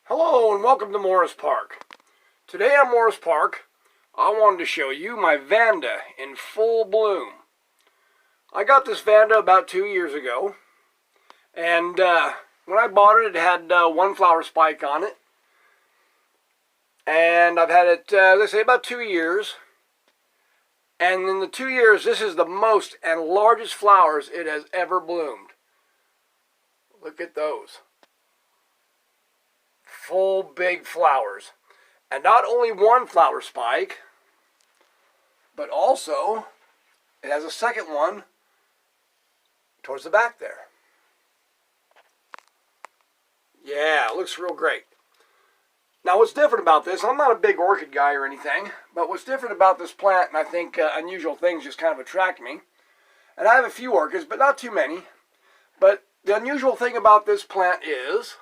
Hello and welcome to Morris Park. Today on Morris Park, I wanted to show you my Vanda in full bloom. I got this Vanda about 2 years ago, and when I bought it, it had one flower spike on it. And I've had it, let's say, about 2 years. And in the 2 years, this is the most and largest flowers it has ever bloomed. Look at those. Full big flowers. And not only one flower spike, but also it has a second one towards the back there. Yeah, it looks real great. Now what's different about this, I'm not a big orchid guy or anything, but what's different about this plant, and I think unusual things just kind of attract me, and I have a few orchids, but not too many, but the unusual thing about this plant is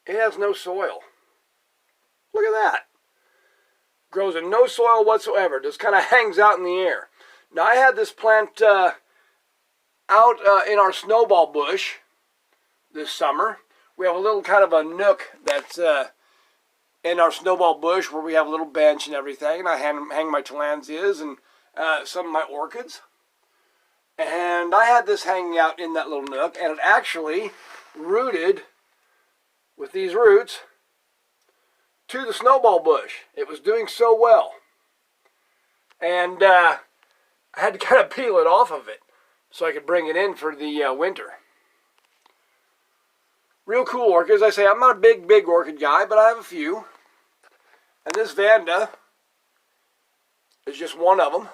it has no soil. Look at that. Grows in no soil whatsoever. Just kind of hangs out in the air. Now I had this plant out in our snowball bush this summer. We have a little kind of a nook that's in our snowball bush where we have a little bench and everything. And I hang my tillandsias and some of my orchids. And I had this hanging out in that little nook. And it actually rooted with these roots to the snowball bush. It was doing so well. And I had to kind of peel it off of it so I could bring it in for the winter. Real cool orchids. I say I'm not a big orchid guy, but I have a few. And this Vanda is just one of them.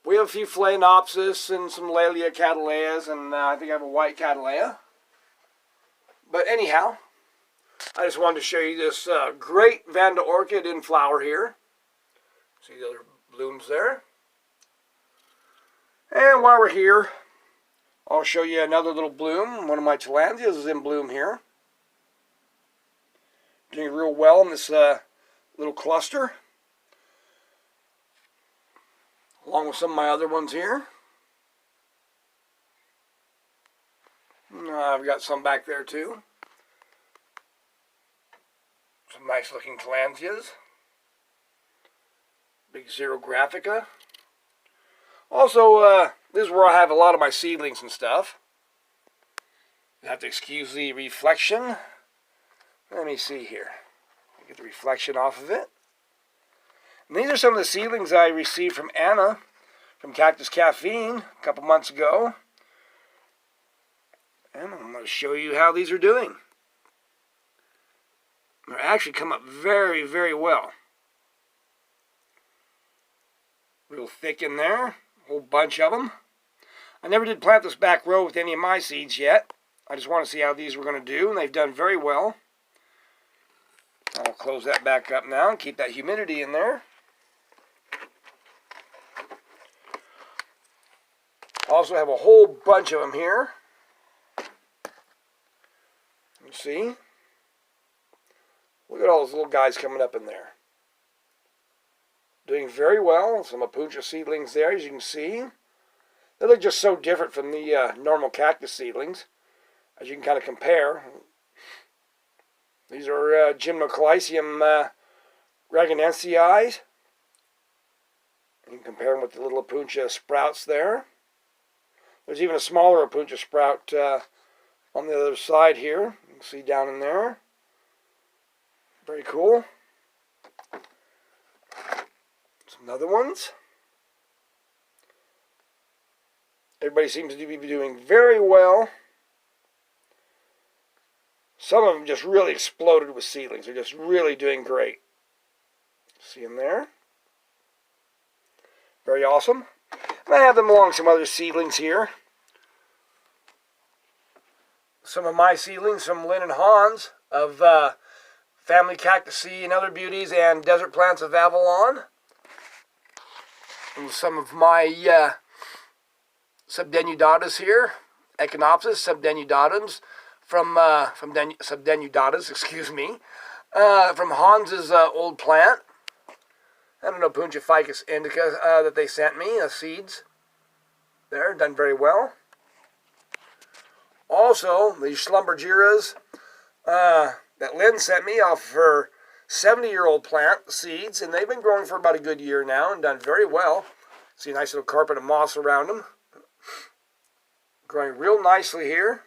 We have a few Phalaenopsis and some Laelia cataleas, and I think I have a white cattleya. But anyhow, I just wanted to show you this great Vanda orchid in flower here. See the other blooms there. And while we're here, I'll show you another little bloom. One of my tillandsias is in bloom here. Doing real well in this little cluster. Along with some of my other ones here. I've got some back there too. Some nice looking tillandsias. Big Xerographica. Also, this is where I have a lot of my seedlings and stuff. You have to excuse the reflection. Let me see here. Get the reflection off of it. And these are some of the seedlings I received from Anna from Cactus Caffeine a couple months ago. And I'm going to show you how these are doing. They actually come up very, very well. Real thick in there. A whole bunch of them. I never did plant this back row with any of my seeds yet. I just want to see how these were going to do, and they've done very well. I'll close that back up now and keep that humidity in there. Also have a whole bunch of them here. You see? Look at all those little guys coming up in there. Doing very well. Some Apuntia seedlings there, as you can see. They look just so different from the normal cactus seedlings, as you can kind of compare. These are Gymnocalycium raganensii. You can compare them with the little Apuntia sprouts there. There's even a smaller Apuntia sprout on the other side here. You can see down in there. Very cool. Some other ones. Everybody seems to be doing very well. Some of them just really exploded with seedlings. They're just really doing great. See them there? Very awesome. And I have them along some other seedlings here. Some of my seedlings from Lynn and Hans of Family Cactaceae and Other Beauties and Desert Plants of Avalon. And some of my Subdenudatas here. Echinopsis, Subdenudatums from Subdenudatas, excuse me. From Hans's old plant. I don't know, Apuntia ficus indica that they sent me, seeds. There, done very well. Also, the Schlumbergeras that Lynn sent me off her 70-year-old plant seeds, and they've been growing for about a good year now and done very well. See a nice little carpet of moss around them. Growing real nicely here.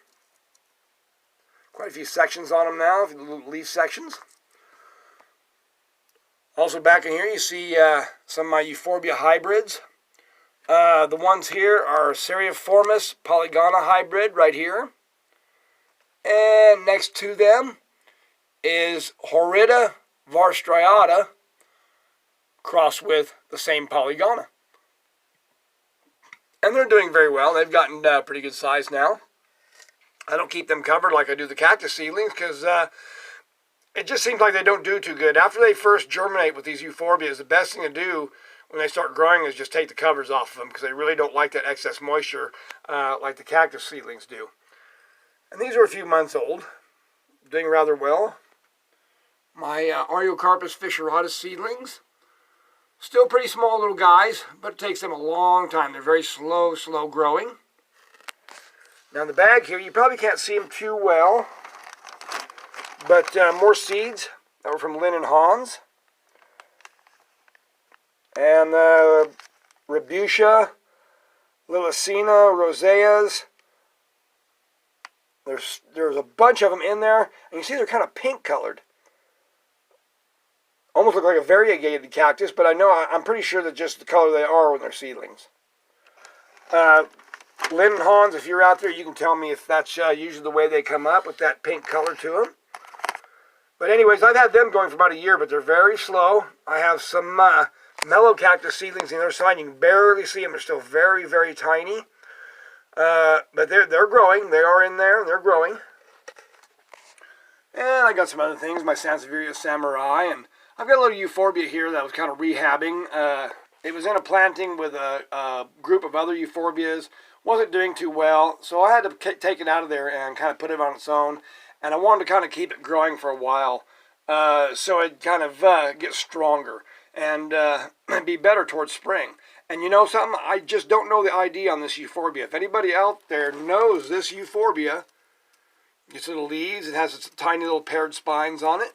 Quite a few sections on them now, little leaf sections. Also back in here you see some of my euphorbia hybrids. The ones here are Seriiformis polygona hybrid right here. And next to them is Horrida varstriata crossed with the same polygona. And they're doing very well. They've gotten pretty good size now. I don't keep them covered like I do the cactus seedlings because it just seems like they don't do too good. After they first germinate with these euphorbias, the best thing to do when they start growing is just take the covers off of them because they really don't like that excess moisture like the cactus seedlings do. And these are a few months old, doing rather well. My Ariocarpus fissuratus seedlings, still pretty small little guys, but it takes them a long time. They're very slow growing. Now in the bag here, you probably can't see them too well, but more seeds that were from Lynn and Hans. And Rebutia, Lilacina, Roseas. There's a bunch of them in there, and you see they're kind of pink colored. Almost look like a variegated cactus, but I'm pretty sure that's just the color they are when they're seedlings. Lynn and Hans, if you're out there, you can tell me if that's usually the way they come up with that pink color to them. But anyways, I've had them going for about a year, but they're very slow. I have some mellow cactus seedlings on the other side. You can barely see them. They're still very, very tiny. But they're growing. They are in there. They're growing. And I got some other things. My Sansevieria samurai. And I've got a little euphorbia here that I was kind of rehabbing. It was in a planting with a group of other euphorbias. Wasn't doing too well. So I had to take it out of there and kind of put it on its own. And I wanted to kind of keep it growing for a while. So it kind of get stronger and be better towards spring. And you know something? I just don't know the ID on this euphorbia. If anybody out there knows this euphorbia, its little leaves, it has its tiny little paired spines on it.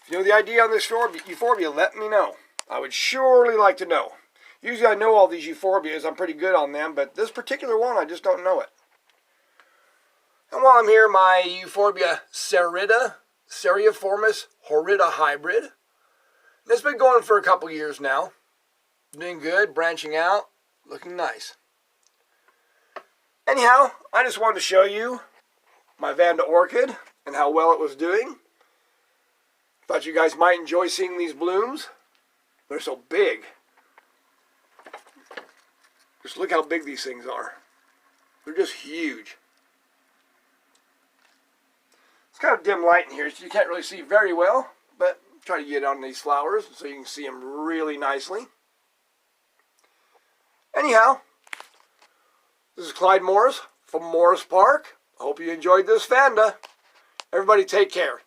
If you know the ID on this euphorbia, let me know. I would surely like to know. Usually I know all these euphorbias. I'm pretty good on them, but this particular one, I just don't know it. And while I'm here, my euphorbia serrida, Seriiformis horrida hybrid. It's been going for a couple years now. Doing good, branching out, looking nice. Anyhow, I just wanted to show you my Vanda orchid and how well it was doing. Thought you guys might enjoy seeing these blooms. They're so big. Just look how big these things are. They're just huge. It's kind of dim light in here, so you can't really see very well, but try to get on these flowers so you can see them really nicely. Anyhow, this is Clyde Morris from Morris Park. I hope you enjoyed this Vanda. Everybody take care.